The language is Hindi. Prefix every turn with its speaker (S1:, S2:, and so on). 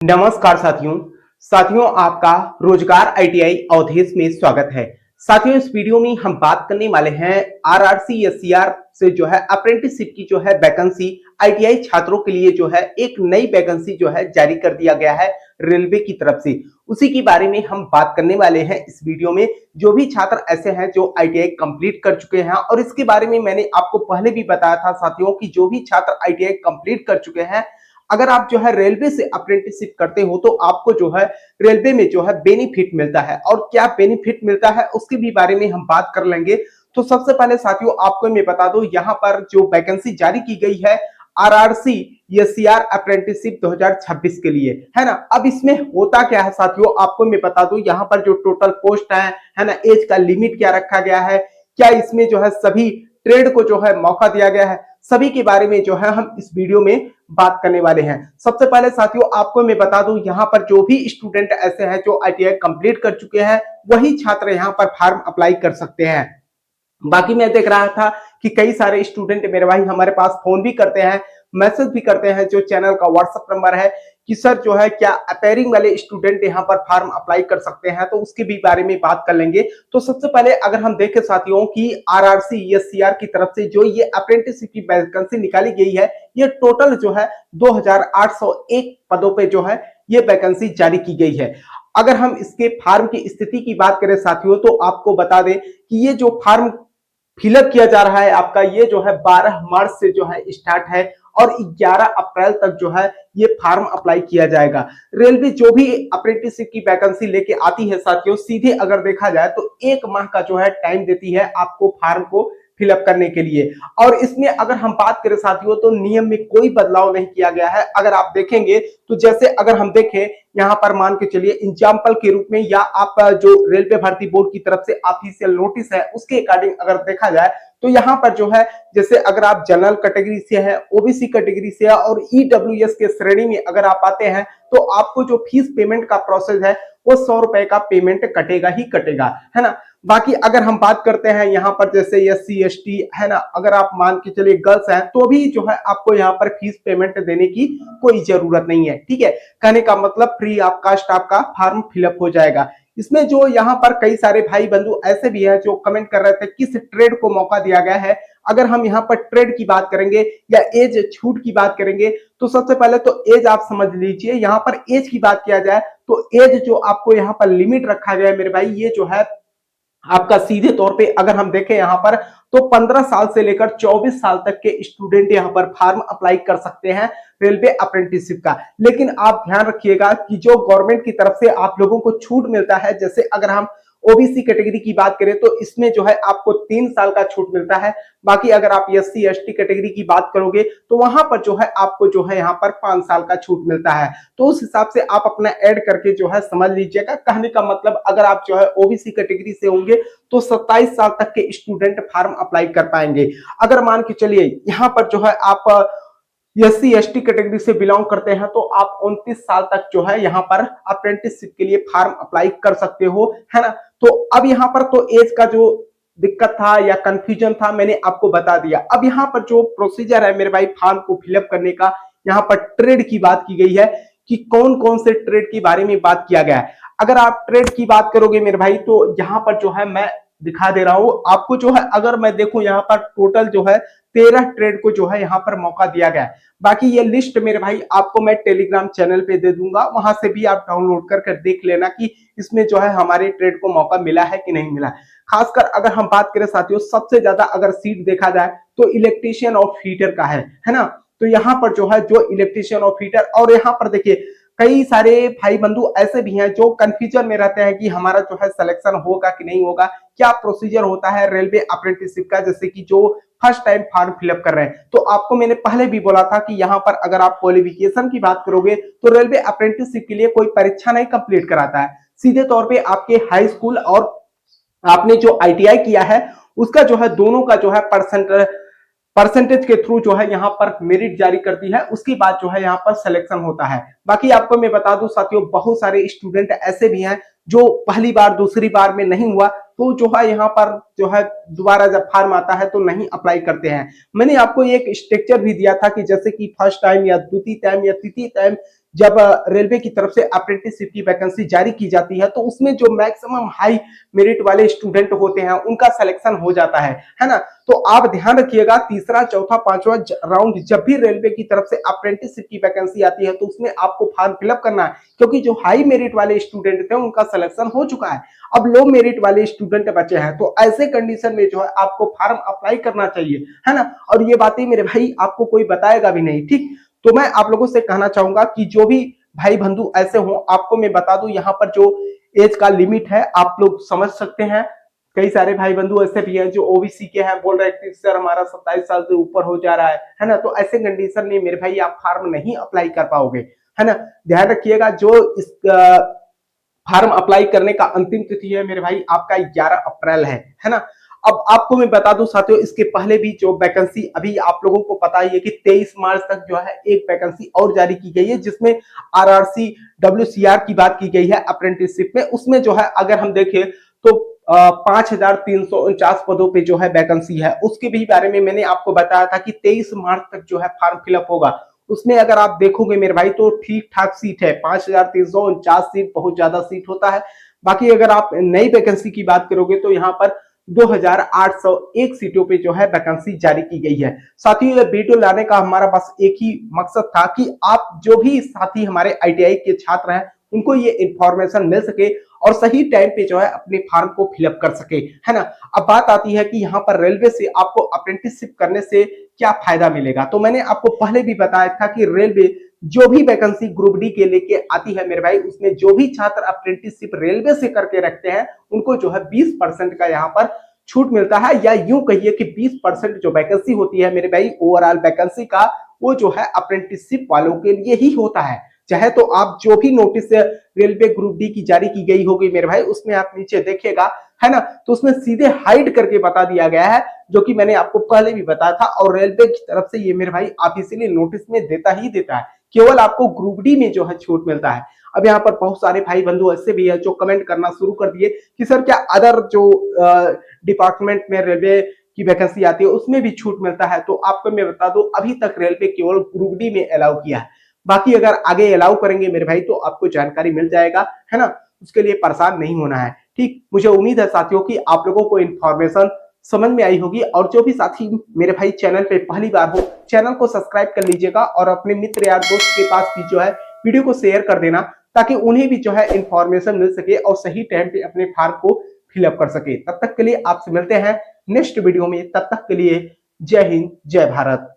S1: नमस्कार साथियों आपका रोजगार आईटीआई अवधेश में स्वागत है। साथियों, इस वीडियो में हम बात करने वाले हैं आरआरसी या सीआर से जो है अप्रेंटिसशिप की जो है वैकेंसी आईटीआई छात्रों के लिए जो है एक नई वैकेंसी जो है जारी कर दिया गया है रेलवे की तरफ से। उसी के बारे में हम बात करने वाले हैं इस वीडियो में। जो भी छात्र ऐसे हैं जो आईटीआई कंप्लीट कर चुके हैं, और इसके बारे में मैंने आपको पहले भी बताया था साथियों कि जो भी छात्र आईटीआई कंप्लीट कर चुके हैं, अगर आप जो है रेलवे से अप्रेंटिसशिप करते हो तो आपको जो है रेलवे में जो है बेनिफिट मिलता है, और क्या बेनिफिट मिलता है उसके भी बारे में हम बात कर लेंगे। तो सबसे पहले साथियों आपको मैं बता दूं, यहाँ पर जो वैकेंसी जारी की गई है आरआरसी या सीआर अप्रेंटिसशिप 2026 के लिए, है ना। अब इसमें होता क्या है साथियों, आपको मैं बता दूं, यहाँ पर जो टोटल पोस्ट है ना, एज का लिमिट क्या रखा गया है, क्या इसमें जो है सभी ट्रेड को जो है मौका दिया गया है, सभी के बारे में जो है हम इस वीडियो में बात करने वाले हैं। सबसे पहले साथियों आपको मैं बता दूं, यहाँ पर जो भी स्टूडेंट ऐसे हैं जो आईटीआई कंप्लीट कर चुके हैं वही छात्र यहाँ पर फॉर्म अप्लाई कर सकते हैं। बाकी मैं देख रहा था कि कई सारे स्टूडेंट मेरे भाई हमारे पास फोन भी करते हैं, मैसेज भी करते हैं, जो चैनल का व्हाट्सएप नंबर है, कि सर जो है क्या अपेयरिंग वाले स्टूडेंट यहाँ पर फॉर्म अप्लाई कर सकते हैं, तो उसके भी बारे में बात कर लेंगे। तो सबसे पहले अगर हम देखें साथियों कि आरआरसी या सीआर की तरफ से जो ये अप्रेंटिसशिप की वैकेंसी निकाली गई है, ये टोटल जो है 2801 पदों पे जो है ये वैकेंसी जारी की गई है। अगर हम इसके फार्म की स्थिति की बात करें साथियों, तो आपको बता दें कि ये जो फार्म फिलअप किया जा रहा है आपका, ये जो है 12 मार्च से जो है स्टार्ट है, और 11 अप्रैल तक जो है ये फार्म अप्लाई किया जाएगा। रेलवे जो भी अप्रेंटिसशिप की वैकेंसी लेके आती है साथियों, सीधे अगर देखा जाए तो 1 माह का जो है टाइम देती है आपको फार्म को फिलअप करने के लिए। और इसमें अगर हम बात करें साथियों तो नियम में कोई बदलाव नहीं किया गया है। अगर आप देखेंगे तो जैसे अगर हम देखें यहाँ पर मान के चलिए एग्जाम्पल के रूप में, या आप जो रेलवे भर्ती बोर्ड की तरफ से ऑफिशियल नोटिस है उसके अकॉर्डिंग अगर देखा जाए तो यहाँ पर जो है, जैसे अगर आप जनरल कैटेगरी से हैं, ओबीसी कैटेगरी से है और ईडब्ल्यूएस के श्रेणी में अगर आप आते हैं, तो आपको जो फीस पेमेंट का प्रोसेस है वो 100 रुपए का पेमेंट कटेगा ही कटेगा, है ना। बाकी अगर हम बात करते हैं यहाँ पर जैसे एससी एसटी है ना, अगर आप मान के चलिए गर्ल्स हैं, तो भी जो है आपको यहाँ पर फीस पेमेंट देने की कोई जरूरत नहीं है, ठीक है। कहने का मतलब फ्री ऑफ कास्ट आपका फॉर्म फिलअप हो जाएगा। इसमें जो यहाँ पर कई सारे भाई बंधु ऐसे भी हैं जो कमेंट कर रहे थे किस ट्रेड को मौका दिया गया है। अगर हम यहाँ पर ट्रेड की बात करेंगे या एज छूट की बात करेंगे, तो सबसे पहले तो एज आप समझ लीजिए। यहाँ पर एज की बात किया जाए तो एज जो आपको यहाँ पर लिमिट रखा गया है मेरे भाई, ये जो है आपका सीधे तौर पे अगर हम देखें यहाँ पर, तो 15 साल से लेकर 24 साल तक के स्टूडेंट यहाँ पर फॉर्म अप्लाई कर सकते हैं रेलवे अप्रेंटिसशिप का। लेकिन आप ध्यान रखिएगा कि जो गवर्नमेंट की तरफ से आप लोगों को छूट मिलता है, जैसे अगर हम ओबीसी कैटेगरी की बात करें तो इसमें जो है आपको 3 साल का छूट मिलता है। बाकी अगर आप एससी एसटी कैटेगरी की बात करोगे तो वहां पर जो है आपको जो है यहाँ पर 5 साल का छूट मिलता है। तो उस हिसाब से आप अपना ऐड करके जो है समझ लीजिएगा। कहने का मतलब अगर आप जो है ओबीसी कैटेगरी से होंगे तो 27 साल तक के स्टूडेंट फॉर्म अप्लाई कर पाएंगे। अगर मान के चलिए यहाँ पर जो है आप एससी एसटी कैटेगरी से बिलोंग करते हैं, तो आप 29 साल तक जो है यहाँ पर अप्रेंटिसशिप के लिए फॉर्म अप्लाई कर सकते हो, है ना। तो अब यहाँ पर तो एज का जो दिक्कत था या कंफ्यूजन था मैंने आपको बता दिया। अब यहाँ पर जो प्रोसीजर है मेरे भाई फॉर्म को फिलअप करने का, यहाँ पर ट्रेड की बात की गई है कि कौन कौन से ट्रेड के बारे में बात किया गया है। अगर आप ट्रेड की बात करोगे मेरे भाई, तो यहाँ पर जो है मैं दिखा दे रहा हूं आपको, जो है अगर मैं देखूं यहाँ पर टोटल जो है 13 ट्रेड को जो है यहाँ पर मौका दिया गया है। बाकी ये लिस्ट मेरे भाई आपको मैं टेलीग्राम चैनल पे दे दूंगा, वहां से भी आप डाउनलोड कर देख लेना कि इसमें जो है हमारे ट्रेड को मौका मिला है कि नहीं मिला। खासकर अगर हम बात करें साथियों, सबसे ज्यादा अगर सीट देखा जाए तो इलेक्ट्रीशियन और फीटर का है ना। तो यहाँ पर जो है जो इलेक्ट्रीशियन और फीटर, और यहाँ पर देखिए कई सारे भाई बंधु ऐसे भी हैं जो कंफ्यूजन में रहते हैं कि हमारा जो है सिलेक्शन होगा कि नहीं होगा, क्या प्रोसीजर होता है रेलवे अप्रेंटिसशिप का, जैसे कि जो फर्स्ट टाइम फॉर्म फिलअप कर रहे हैं। तो आपको मैंने पहले भी बोला था कि यहाँ पर अगर आप क्वालिफिकेशन की बात करोगे तो रेलवे अप्रेंटिसशिप के लिए कोई परीक्षा नहीं कंप्लीट कराता है। सीधे तौर पे आपके हाई स्कूल और आपने जो आईटीआई किया है उसका जो है दोनों का जो है परसेंटेज के थ्रू जो है यहाँ पर मेरिट जारी करती है, उसके बाद जो है यहाँ पर सिलेक्शन होता है। बाकी आपको मैं बता दूं साथियों, बहुत सारे स्टूडेंट ऐसे भी हैं जो पहली बार दूसरी बार में नहीं हुआ, तो जो है यहाँ पर जो है दोबारा जब फॉर्म आता है तो नहीं अप्लाई करते हैं। मैंने आपको एक स्ट्रक्चर भी दिया था कि जैसे कि फर्स्ट टाइम या द्वितीय टाइम या तृतीय टाइम जब रेलवे की तरफ से अप्रेंटिसशिप की वैकेंसी जारी की जाती है तो उसमें जो मैक्सिमम हाई मेरिट वाले स्टूडेंट होते हैं उनका सिलेक्शन हो जाता है ना। तो आप ध्यान रखिएगा, तीसरा चौथा पांचवा राउंड जब भी रेलवे की तरफ से अप्रेंटिसशिप की वैकेंसी आती है तो उसमें आपको फॉर्म फिलअप करना है, क्योंकि जो हाई मेरिट वाले स्टूडेंट थे उनका सिलेक्शन हो चुका है। अब लो मेरिट वाले स्टूडेंट बचे हैं, तो ऐसे कंडीशन में जो है आपको फॉर्म अप्लाई करना चाहिए, है ना। और ये बातें मेरे भाई आपको कोई बताएगा भी नहीं, ठीक। तो मैं आप लोगों से कहना चाहूंगा कि जो भी भाई बंधु ऐसे हो, आपको मैं बता दूं यहाँ पर जो एज का लिमिट है आप लोग समझ सकते हैं। कई सारे भाई बंधु ऐसे भी हैं जो ओबीसी के हैं, बोल रहे हैं कि सर हमारा 27 साल से ऊपर हो जा रहा है ना। तो ऐसे कंडीशन में मेरे भाई आप फॉर्म नहीं अप्लाई कर पाओगे, है ना। ध्यान रखिएगा, जो इस फॉर्म अप्लाई करने का अंतिम तिथि है मेरे भाई आपका 11 अप्रैल है ना। अब आपको मैं बता दूं साथियों, इसके पहले भी जो वैकेंसी अभी आप लोगों को पता ही है कि 23 मार्च तक जो है एक वैकेंसी और जारी की गई है, जिसमें आरआरसी डब्ल्यूसीआर की बात की गई है अप्रेंटिसशिप में। उसमें जो है अगर हम देखें तो 5,349 पदों पे जो है वैकेंसी है, उसके भी बारे में मैंने आपको बताया था कि 23 मार्च तक जो है फॉर्म फिलअप होगा। उसमें अगर आप देखोगे मेरे भाई तो ठीक ठाक सीट है, 5,349 सीट बहुत ज्यादा सीट होता है। बाकी अगर आप नई वैकेंसी की बात करोगे तो यहाँ पर 2,801 सीटों पे जो है वैकेंसी जारी की गई है। साथियों, ये वीडियो लाने का हमारा बस एक ही मकसद था कि आप जो भी साथी हमारे आईटीआई के छात्र हैं उनको ये इंफॉर्मेशन मिल सके और सही टाइम पे जो है अपने फॉर्म को फिलअप कर सके, है ना। अब बात आती है कि यहाँ पर रेलवे से आपको अप्रेंटिसशिप करने से क्या फायदा मिलेगा। तो मैंने आपको पहले भी बताया था कि रेलवे जो भी वैकेंसी ग्रुप डी के लेके आती है मेरे भाई, उसमें जो भी छात्र अप्रेंटिसशिप रेलवे से करके रखते हैं उनको जो है 20% का यहाँ पर छूट मिलता है, या यूं कहिए कि 20% जो वैकेंसी होती है मेरे भाई ओवरऑल वैकेंसी का, वो जो है अप्रेंटिसशिप वालों के लिए ही होता है। चाहे तो आप जो भी नोटिस रेलवे ग्रुप डी की जारी की गई होगी मेरे भाई, उसमें आप नीचे देखिएगा, है ना, तो उसमें सीधे हाइड करके बता दिया गया है, जो कि मैंने आपको पहले भी बताया था। और रेलवे की तरफ से ये मेरे भाई ऑफिशियली नोटिस में देता ही देता है, केवल आपको ग्रुप डी में जो है छूट मिलता है। अब यहाँ पर बहुत सारे भाई बंधु ऐसे भी है जो कमेंट करना शुरू कर दिए कि सर क्या अदर जो डिपार्टमेंट में रेलवे की वैकेंसी आती है उसमें भी छूट मिलता है। तो आपको मैं बता दूं, अभी तक रेलवे केवल ग्रुप डी में अलाउ किया है, बाकी अगर आगे अलाउ करेंगे मेरे भाई तो आपको जानकारी मिल जाएगा, है ना। उसके लिए परेशान नहीं होना है, ठीक। मुझे उम्मीद है साथियों कि आप लोगों को इन्फॉर्मेशन समझ में आई होगी। और जो भी साथी मेरे भाई चैनल पे पहली बार हो, चैनल को सब्सक्राइब कर लीजिएगा और अपने मित्र यार दोस्त के पास भी जो है वीडियो को शेयर कर देना, ताकि उन्हें भी जो है इन्फॉर्मेशन मिल सके और सही टाइम पे अपने फॉर्म को फिलअप कर सके। तब तक के लिए आपसे मिलते हैं नेक्स्ट वीडियो में, तब तक के लिए जय हिंद जय भारत।